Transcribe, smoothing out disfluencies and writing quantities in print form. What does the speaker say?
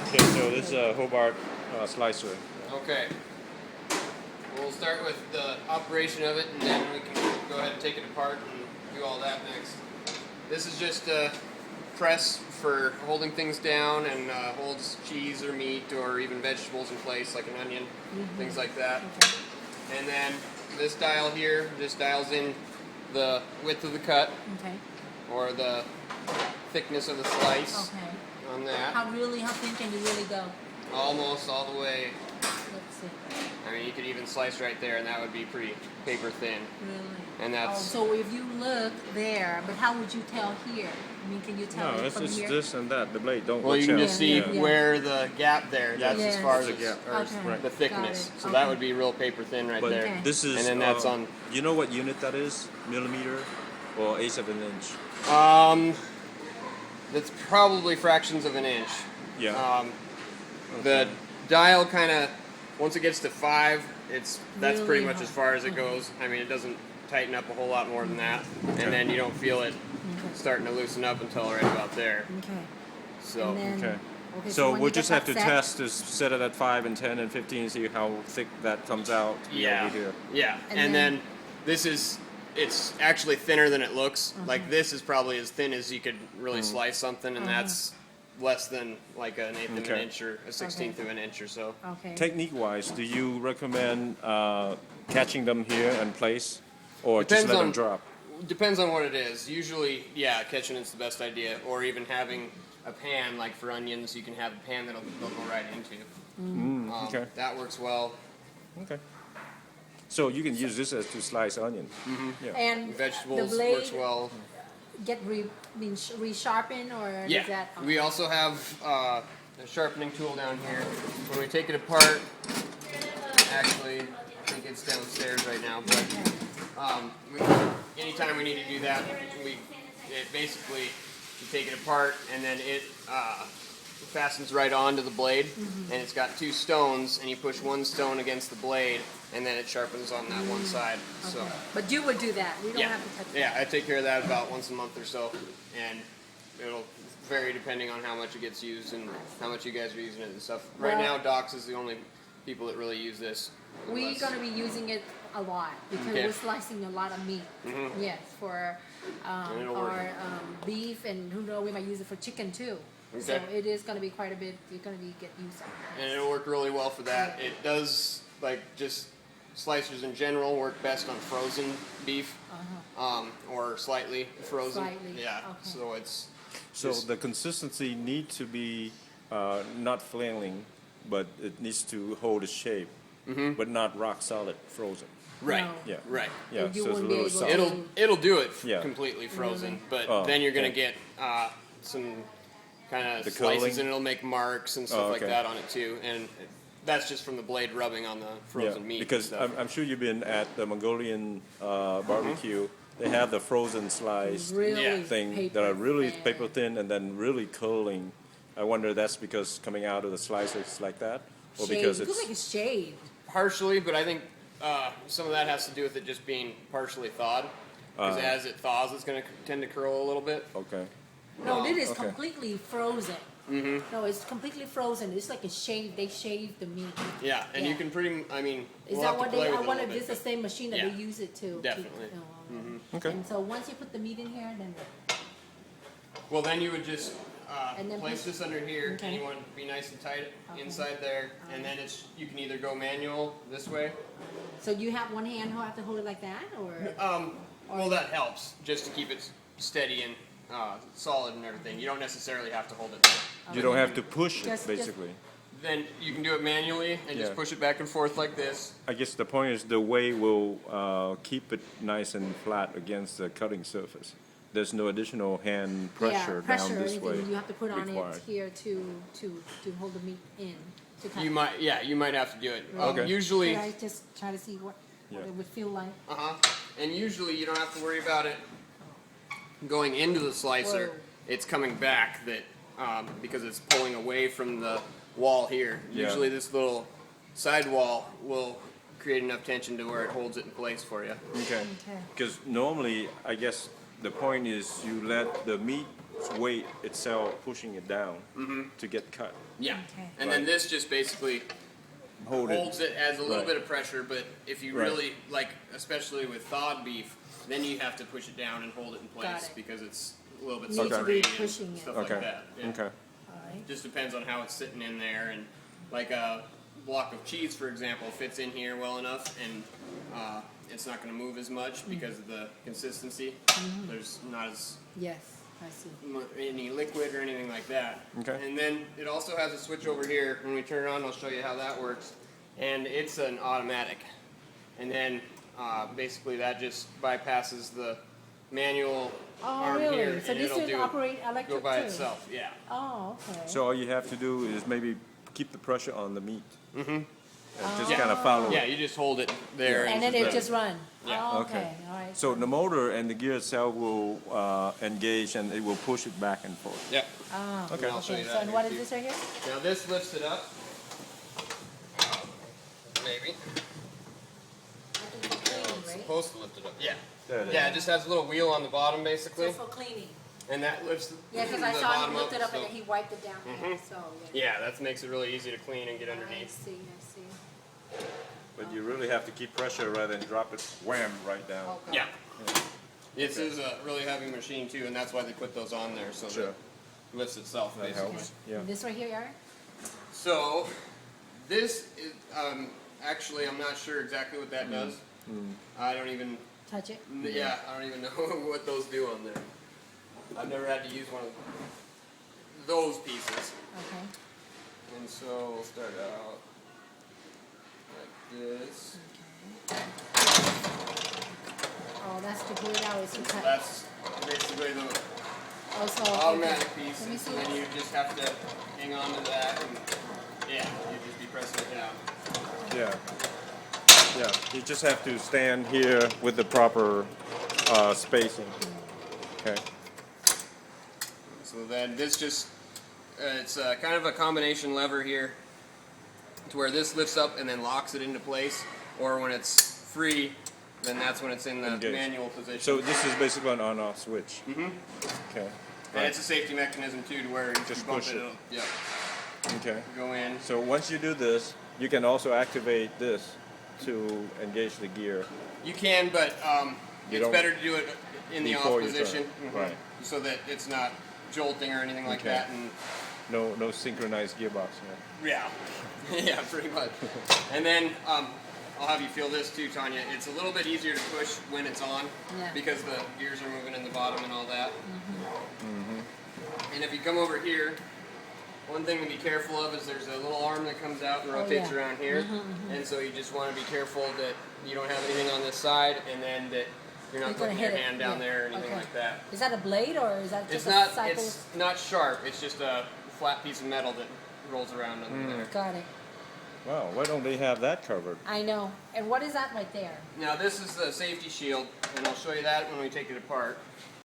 Okay, so this is a Hobart slicer. Okay. We'll start with the operation of it, and then we can go ahead and take it apart and do all that next. This is just a press for holding things down and holds cheese or meat or even vegetables in place, like an onion, things like that. Okay. And then this dial here just dials in the width of the cut Okay. or the thickness of the slice Okay. on that. How thin can you really go? Almost all the way. Let's see. I mean, you could even slice right there, and that would be pretty paper thin. Really? And that's so if you look there, but how would you tell here? I mean, can you tell No, it it's from just here? this and that. The blade don't well, watch you can out. just see Yeah. where the gap there. That's Yes. as far as There's a it's, gap. or Okay. Right. the thickness. Got it. So Okay. that would be real paper thin right But there. Okay. this is. And then that's on. You know what unit that is? Millimeter or eighths of an inch? That's probably fractions of an inch. Yeah. The dial kind of, once it gets to 5, that's pretty Really much hard. as far as it Okay. goes. I mean, it doesn't tighten up a whole lot more than that, and then you don't feel it starting to loosen up until right about there. Okay. So And then, Okay. okay, So when we'll you just get have to that set- test this, set it at 5 and 10 and 15, see how thick that comes out. yeah, Over here. yeah, And and then- then it's actually thinner than it looks. Like this is probably as thin as you could really slice something, and that's less than like an eighth of an Okay. inch or a 16th of an inch or so. Okay. Technique-wise, do you recommend catching them here in place, or Depends just let them on- drop? Depends on what it is. Usually, yeah, catching it's the best idea, or even having a pan like for onions. You can have a pan that'll they'll go right into. Okay. That works well. Okay. So you can use this as to slice onion. Yeah. And Vegetables the blade works well. get resharpened or Yeah. is that? We also have a sharpening tool down here. When we take it apart, actually, I think it's downstairs right now, but anytime we need to do that, it basically, you take it apart and then it fastens right onto the blade, and it's got 2 stones, and you push one stone against the blade, and then it sharpens on that one side. So. Okay. But you would do that. We don't Yeah, have to touch yeah, I take care of that about once a month or so, and it'll vary depending on how much it gets used and how much you guys are using it and stuff. Right Well- now, Docs is the only people that really use this. that. We're unless- going to be using it a lot because Okay. we're slicing a lot of meat. Yes, for And it'll work. our beef, and who knows, we might use it for chicken too. So Okay. it is going to be quite a bit. You're going to be get used to it. And it'll work really well for that. It does, like, just slicers in general work best on frozen beef, or slightly frozen. Slightly, Yeah, okay. so it's So just- the consistency need to be not flailing, but it needs to hold its shape, but not rock solid frozen. right, No. Yeah. right. Yeah, You so it's a wouldn't be little able soft. to- It'll do it Yeah. completely frozen, but Oh, then you're gonna okay. get some kind The of slices, curling? and it'll make marks and stuff Oh, like okay. that on it too. And that's just from the blade rubbing on the frozen meat. Because and stuff. I'm sure you've been at the Mongolian barbecue. They have the frozen sliced Really Yeah. thing paper that are really thin. paper thin and then really curling. I wonder that's because coming out of the slicer it's like that, or because Shaved. It looks it's like it's shaved. partially, but I think some of that has to do with it just being partially thawed. Because as it thaws, it's going to tend to curl a little bit. okay. No, it is okay. completely frozen. No, it's completely frozen. It's like a shave. They shave the meat. Yeah, and you Yeah. can pretty. I mean, Is we'll that have to what play they? with I it a wonder little if this is bit, the same machine that Yeah. they use it to. Definitely. Okay. And so once you put the meat in here, then Well, then you would just And then place put- this under here, Okay. and you want it to be nice and tight Okay. inside there, and then you can either go manual this way. so you have one hand who have to hold it like that, or Well, that helps just to keep it steady and solid and everything. You don't necessarily have to hold it there. You don't have to push it Just- basically. Then you can do it manually and just Yeah. push it back and forth like this. I guess the point is the weight will keep it nice and flat against the cutting surface. There's no additional hand pressure, pressure down or this anything way you have to put on required. it here to hold the meat in to cut. You might have to do it. Okay. Usually, Should I just try to see what Yeah. it would feel like? and usually you don't have to worry about it going into the slicer. Whoa. It's coming back because it's pulling away from the wall here. Yeah. Usually this little side wall will create enough tension to where it holds it in place for you. Okay. Okay. Because normally, I guess the point is you let the meat weight itself pushing it down to get cut. Yeah. Okay. And then this just basically holds it as a little Right. bit of pressure, but if you Right. really, like, especially with thawed beef, then you have to push it down and hold it in place it. because it's a little bit You need to slippery be and pushing it. stuff like Okay. that. Yeah. Okay. All right. Just depends on how it's sitting in there, and like a block of cheese, for example, fits in here well enough, and it's not going to move as much because of the consistency. There's not as Yes, I see. any liquid or anything like that. Okay. And then it also has a switch over here. When we turn it on, I'll show you how that works. And it's an automatic. And then basically that just bypasses the manual Oh, arm really? here, So and this it'll will operate electric go by too? itself. Yeah. Oh, okay. So all you have to do is maybe keep the pressure on the meat. And just Yeah. kind of follow Yeah, it. you just hold it there. and then it just run. Yeah. Oh, Okay. okay. All right. So the motor and the gear itself will engage and it will push it back and forth. Yeah. Oh, Okay. I'll show you So that and here what is too. this right here? Now this lifts it up. Maybe. It's supposed to lift it up. Yeah. There it is. Yeah, it just has a little wheel on the bottom So basically, for cleaning. and that lifts Yeah, because the I saw him bottom lift it up so- and then he wiped it down. So yeah. Yeah, that makes it really easy to clean and get I underneath. see. I see. But you really have to keep pressure rather than drop it wham right down. Oh, God. Yeah. This is a really heavy machine too, and that's why they put those on there so Sure. that it lifts itself That basically. helps. Yeah. And this right here, Aaron? So this is actually I'm not sure exactly what that does. I don't even Touch it. yeah I don't even know what those do on there. I've never had to use one of those pieces, Okay. and so we'll start out like this. Oh, that's to glue it out. It's to cut. That's basically the Also, automatic okay. piece, Let me see and then this. you just have to hang on to that, and yeah, you just be pressing it down. Yeah. Yeah. You just have to stand here with the proper spacing. Okay. So then this just, it's kind of a combination lever here, to where this lifts up and then locks it into place, or when it's free, then that's when it's in the Engaged. manual position. So this is basically an on-off switch. Okay. and it's a safety mechanism too, to where you Just bump push it, it. it'll- yeah, Okay. go in. So once you do this, you can also activate this to engage the gear. You can, but You it's don't- better to do it in the off Before you turn. position, Right. so that it's not jolting or anything like Okay. that. And No synchronized gearbox. yeah, yeah, pretty much. And then I'll have you feel this too, Tanya. It's a little bit easier to push when it's on, Yeah. because the gears are moving in the bottom and all that. And if you come over here, one thing to be careful of is there's a little arm that comes out and rotates yeah. around here, and so you just want to be careful that you don't have anything on this side, and then that you're not You're gonna putting your hit it, hand down yeah. there or anything Okay. like that. Is that a blade or is that It's just a not. cycle? It's not sharp. It's just a flat piece of metal that rolls around under there. Got it. Wow, why don't they have that covered? I know. And what is that right there? Now this is the safety shield, and I'll show you that when we take it apart.